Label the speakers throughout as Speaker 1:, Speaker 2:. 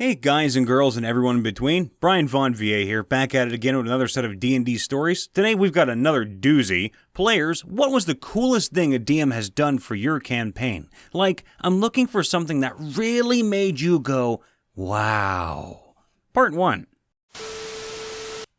Speaker 1: Hey guys and girls and everyone in between, Brian Von VA here, back at it again with another set of D&D stories. Today we've got another doozy. Players, what was the coolest thing a DM has done for your campaign? Like, I'm looking for something that really made you go, wow. Part 1.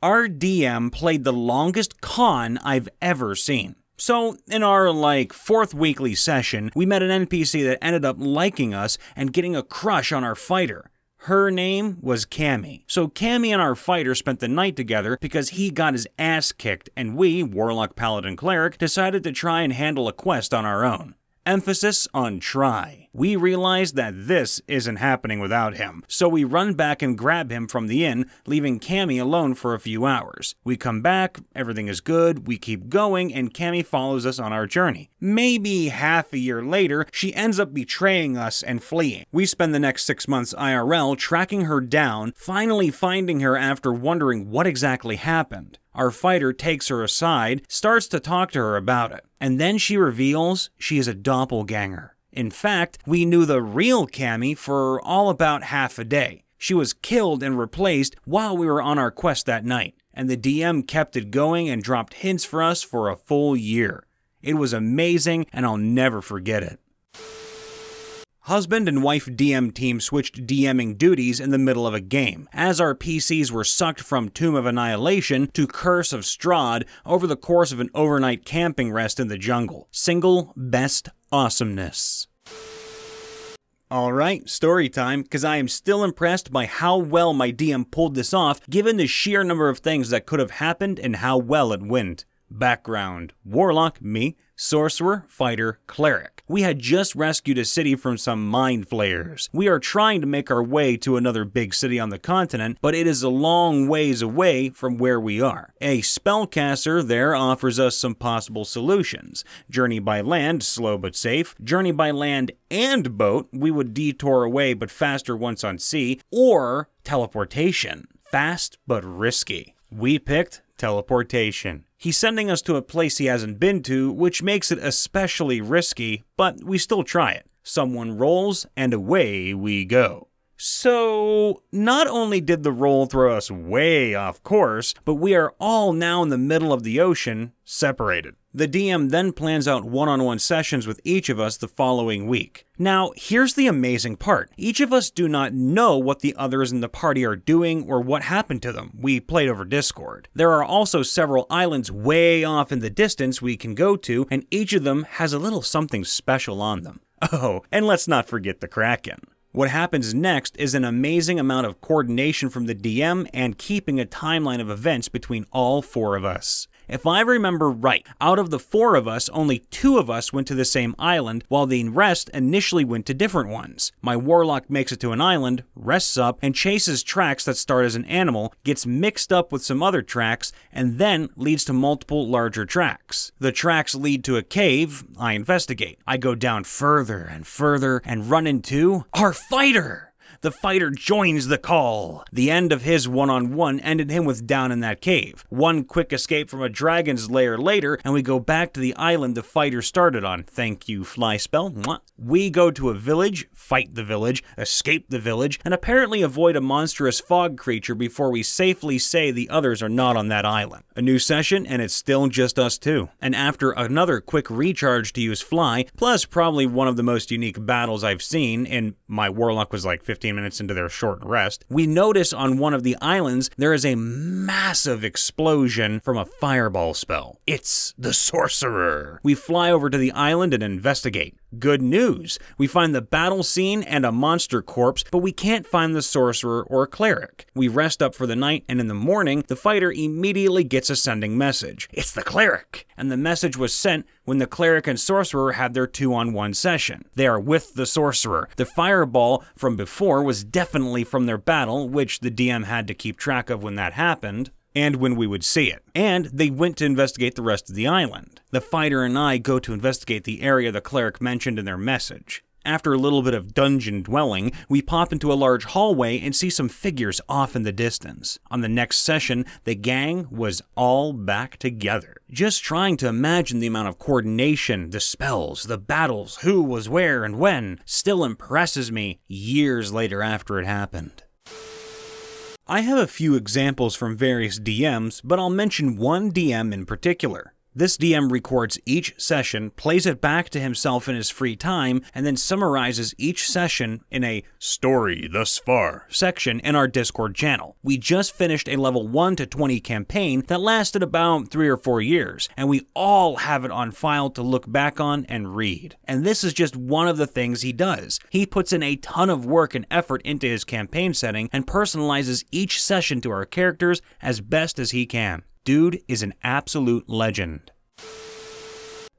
Speaker 1: Our DM played the longest con I've ever seen. So, in our, fourth weekly session, we met an NPC that ended up liking us and getting a crush on our fighter. Her name was Cammy. So Cammy and our fighter spent the night together because he got his ass kicked, and we, Warlock, Paladin, Cleric, decided to try and handle a quest on our own. Emphasis on try. We realized that this isn't happening without him, so we run back and grab him from the inn, leaving Cammy alone for a few hours. We come back, everything is good, we keep going, and Cammy follows us on our journey. Maybe half a year later, she ends up betraying us and fleeing. We spend the next 6 months IRL tracking her down, finally finding her after wondering what exactly happened. Our fighter takes her aside, starts to talk to her about it, and then she reveals she is a doppelganger. In fact, we knew the real Cammy for all about half a day. She was killed and replaced while we were on our quest that night, and the DM kept it going and dropped hints for us for a full year. It was amazing, and I'll never forget it. Husband and wife DM team switched DMing duties in the middle of a game, as our PCs were sucked from Tomb of Annihilation to Curse of Strahd over the course of an overnight camping rest in the jungle. Single best awesomeness. Alright, story time, because I am still impressed by how well my DM pulled this off given the sheer number of things that could have happened and how well it went. Background: Warlock, me, Sorcerer, Fighter, Cleric. We had just rescued a city from some mind flayers. We are trying to make our way to another big city on the continent, but it is a long ways away from where we are. A spellcaster there offers us some possible solutions. Journey by land, slow but safe. Journey by land and boat, we would detour away but faster once on sea. Or teleportation, fast but risky. We picked teleportation. He's sending us to a place he hasn't been to, which makes it especially risky, but we still try it. Someone rolls, and away we go. So, not only did the roll throw us way off course, but we are all now in the middle of the ocean, separated. The DM then plans out one-on-one sessions with each of us the following week. Now, here's the amazing part. Each of us do not know what the others in the party are doing or what happened to them. We played over Discord. There are also several islands way off in the distance we can go to, and each of them has a little something special on them. Oh, and let's not forget the Kraken. What happens next is an amazing amount of coordination from the DM and keeping a timeline of events between all 4 of us. If I remember right, out of the 4 of us, only 2 of us went to the same island, while the rest initially went to different ones. My Warlock makes it to an island, rests up, and chases tracks that start as an animal, gets mixed up with some other tracks, and then leads to multiple larger tracks. The tracks lead to a cave. I investigate. I go down further and run into our fighter! The fighter joins the call. The end of his one-on-one ended him with down in that cave. One quick escape from a dragon's lair later, and we go back to the island the fighter started on. Thank you, fly spell. Mwah. We go to a village, fight the village, escape the village, and apparently avoid a monstrous fog creature before we safely say the others are not on that island. A new session, and it's still just us 2. And after another quick recharge to use fly, plus probably one of the most unique battles I've seen, and my Warlock was like 15 minutes into their short rest, we notice on one of the islands there is a massive explosion from a fireball spell. It's the Sorcerer. We fly over to the island and investigate. Good news! We find the battle scene and a monster corpse, but we can't find the Sorcerer or Cleric. We rest up for the night, and in the morning, the fighter immediately gets a sending message. It's the Cleric! And the message was sent when the Cleric and Sorcerer had their 2-on-1 session. They are with the Sorcerer. The fireball from before was definitely from their battle, which the DM had to keep track of when that happened, and when we would see it. And they went to investigate the rest of the island. The fighter and I go to investigate the area the Cleric mentioned in their message. After a little bit of dungeon dwelling, we pop into a large hallway and see some figures off in the distance. On the next session, the gang was all back together. Just trying to imagine the amount of coordination, the spells, the battles, who was where and when, still impresses me years later after it happened. I have a few examples from various DMs, but I'll mention one DM in particular. This DM records each session, plays it back to himself in his free time, and then summarizes each session in a story thus far section in our Discord channel. We just finished a level 1 to 20 campaign that lasted about 3 or 4 years, and we all have it on file to look back on and read. And this is just one of the things he does. He puts in a ton of work and effort into his campaign setting and personalizes each session to our characters as best as he can. Dude is an absolute legend.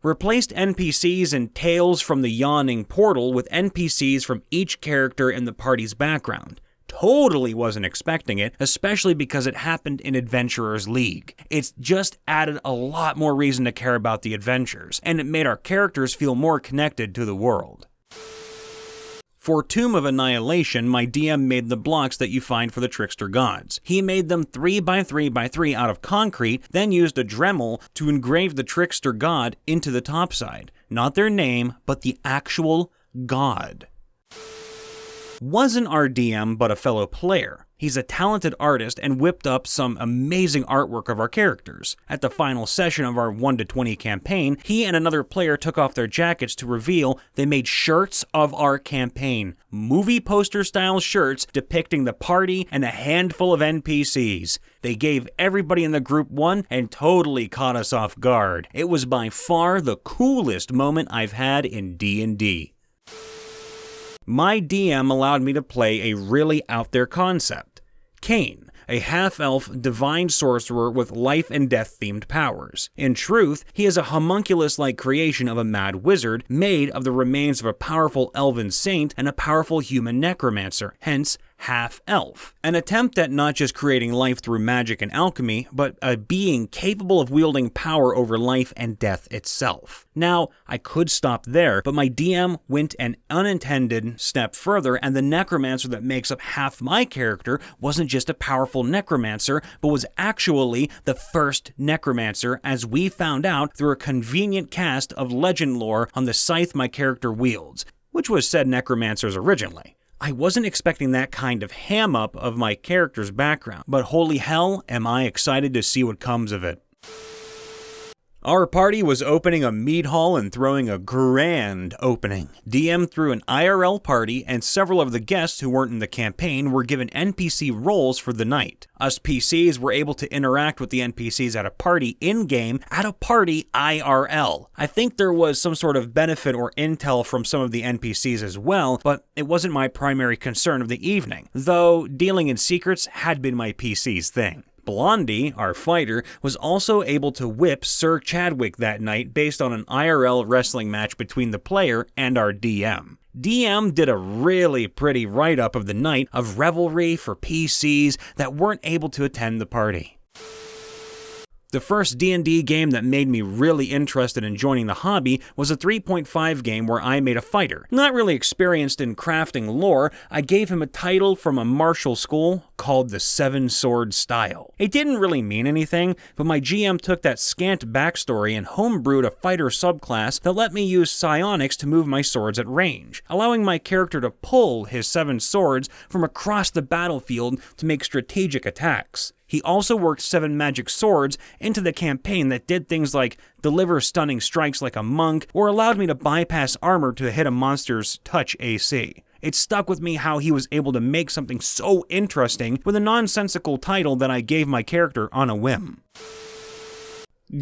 Speaker 1: Replaced NPCs and Tales from the Yawning Portal with NPCs from each character in the party's background. Totally wasn't expecting it, especially because it happened in Adventurers League. It's just added a lot more reason to care about the adventures, and it made our characters feel more connected to the world. For Tomb of Annihilation, my DM made the blocks that you find for the Trickster Gods. He made them 3 by 3 by 3 out of concrete, then used a Dremel to engrave the Trickster God into the topside. Not their name, but the actual god. Wasn't our DM, but a fellow player. He's a talented artist and whipped up some amazing artwork of our characters. At the final session of our 1 to 20 campaign, he and another player took off their jackets to reveal they made shirts of our campaign. Movie poster style shirts depicting the party and a handful of NPCs. They gave everybody in the group one and totally caught us off guard. It was by far the coolest moment I've had in D&D. My DM allowed me to play a really out there concept. Cain, a half-elf divine sorcerer with life and death themed powers. In truth, he is a homunculus-like creation of a mad wizard made of the remains of a powerful elven saint and a powerful human necromancer, hence half-elf. An attempt at not just creating life through magic and alchemy, but a being capable of wielding power over life and death itself. Now, I could stop there, but my DM went an unintended step further, and the necromancer that makes up half my character wasn't just a powerful necromancer, but was actually the first necromancer, as we found out through a convenient cast of legend lore on the scythe my character wields, which was said necromancers originally. I wasn't expecting that kind of ham-up of my character's background, but holy hell, am I excited to see what comes of it. Our party was opening a mead hall and throwing a grand opening. DM threw an IRL party, and several of the guests who weren't in the campaign were given NPC roles for the night. Us PCs were able to interact with the NPCs at a party in-game, at a party IRL. I think there was some sort of benefit or intel from some of the NPCs as well, but it wasn't my primary concern of the evening, though dealing in secrets had been my PC's thing. Blondie, our fighter, was also able to whip Sir Chadwick that night based on an IRL wrestling match between the player and our DM. DM did a really pretty write-up of the night of revelry for PCs that weren't able to attend the party. The first D&D game that made me really interested in joining the hobby was a 3.5 game where I made a fighter. Not really experienced in crafting lore, I gave him a title from a martial school called the Seven Sword Style. It didn't really mean anything, but my GM took that scant backstory and homebrewed a fighter subclass that let me use psionics to move my swords at range, allowing my character to pull his 7 swords from across the battlefield to make strategic attacks. He also worked 7 magic swords into the campaign that did things like deliver stunning strikes like a monk, or allowed me to bypass armor to hit a monster's touch AC. It stuck with me how he was able to make something so interesting with a nonsensical title that I gave my character on a whim.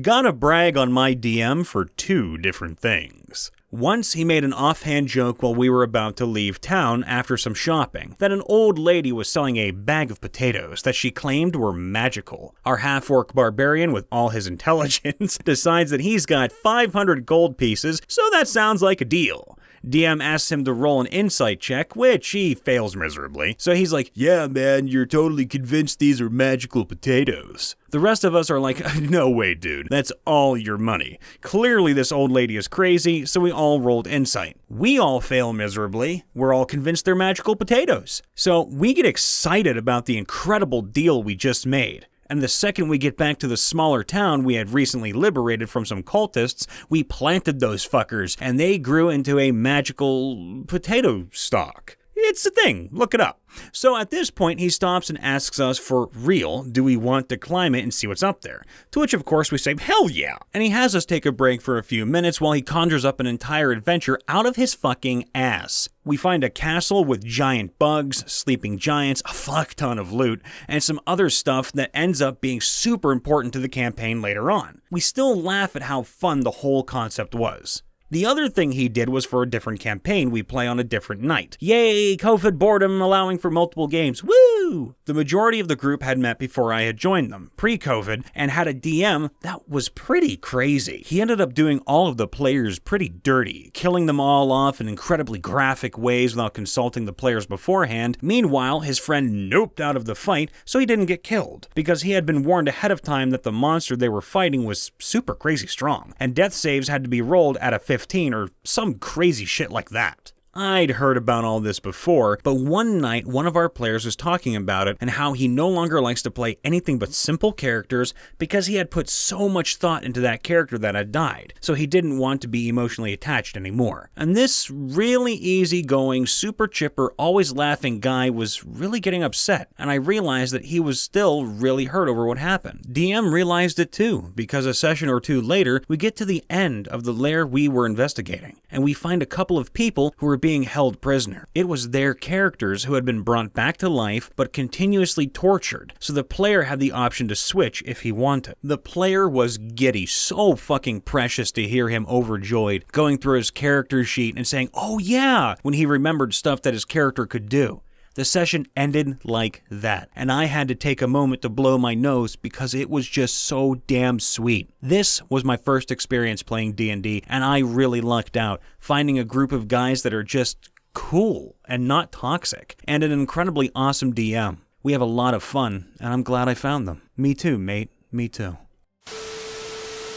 Speaker 1: Gotta brag on my DM for 2 different things. Once he made an offhand joke while we were about to leave town after some shopping, that an old lady was selling a bag of potatoes that she claimed were magical. Our half-orc barbarian, with all his intelligence, decides that he's got 500 gold pieces, so that sounds like a deal. DM asks him to roll an insight check, which he fails miserably. So he's like, "Yeah, man, you're totally convinced these are magical potatoes." The rest of us are like, "No way, dude. That's all your money. Clearly this old lady is crazy," so we all rolled insight. We all fail miserably. We're all convinced they're magical potatoes. So we get excited about the incredible deal we just made. And the second we get back to the smaller town we had recently liberated from some cultists, we planted those fuckers, and they grew into a magical potato stalk. It's a thing. Look it up. So at this point, he stops and asks us for real, do we want to climb it and see what's up there? To which, of course, we say, hell yeah! And he has us take a break for a few minutes while he conjures up an entire adventure out of his fucking ass. We find a castle with giant bugs, sleeping giants, a fuck ton of loot, and some other stuff that ends up being super important to the campaign later on. We still laugh at how fun the whole concept was. The other thing he did was for a different campaign we play on a different night. Yay, COVID boredom allowing for multiple games, woo! The majority of the group had met before I had joined them, pre-COVID, and had a DM that was pretty crazy. He ended up doing all of the players pretty dirty, killing them all off in incredibly graphic ways without consulting the players beforehand. Meanwhile, his friend noped out of the fight so he didn't get killed, because he had been warned ahead of time that the monster they were fighting was super crazy strong, and death saves had to be rolled at a 15 or some crazy shit like that. I'd heard about all this before, but one night one of our players was talking about it and how he no longer likes to play anything but simple characters because he had put so much thought into that character that had died, so he didn't want to be emotionally attached anymore. And this really easygoing, super chipper, always laughing guy was really getting upset, and I realized that he was still really hurt over what happened. DM realized it too, because a session or two later, we get to the end of the lair we were investigating, and we find a couple of people who were being held prisoner. It was their characters who had been brought back to life but continuously tortured, so the player had the option to switch if he wanted. The player was giddy, so fucking precious to hear him overjoyed, going through his character sheet and saying, oh yeah, when he remembered stuff that his character could do. The session ended like that, and I had to take a moment to blow my nose because it was just so damn sweet. This was my first experience playing D&D, and I really lucked out, finding a group of guys that are just cool and not toxic, and an incredibly awesome DM. We have a lot of fun, and I'm glad I found them. Me too, mate. Me too.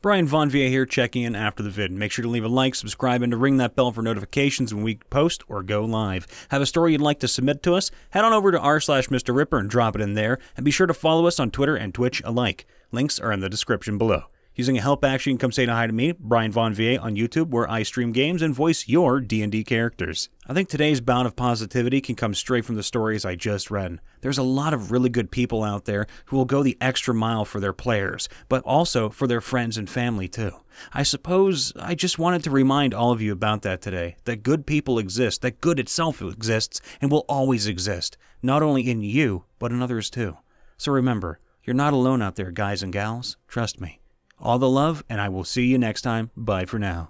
Speaker 1: Brian Von Via here, checking in after the vid. Make sure to leave a like, subscribe, and to ring that bell for notifications when we post or go live. Have a story you'd like to submit to us? Head on over to r/MrRipper and drop it in there, and be sure to follow us on Twitter and Twitch alike. Links are in the description below. Using a help action, you can come say hi to me, Brian Von VA, on YouTube, where I stream games and voice your D&D characters. I think today's bout of positivity can come straight from the stories I just read. There's a lot of really good people out there who will go the extra mile for their players, but also for their friends and family too. I suppose I just wanted to remind all of you about that today, that good people exist, that good itself exists, and will always exist, not only in you, but in others too. So remember, you're not alone out there, guys and gals. Trust me. All the love, and I will see you next time. Bye for now.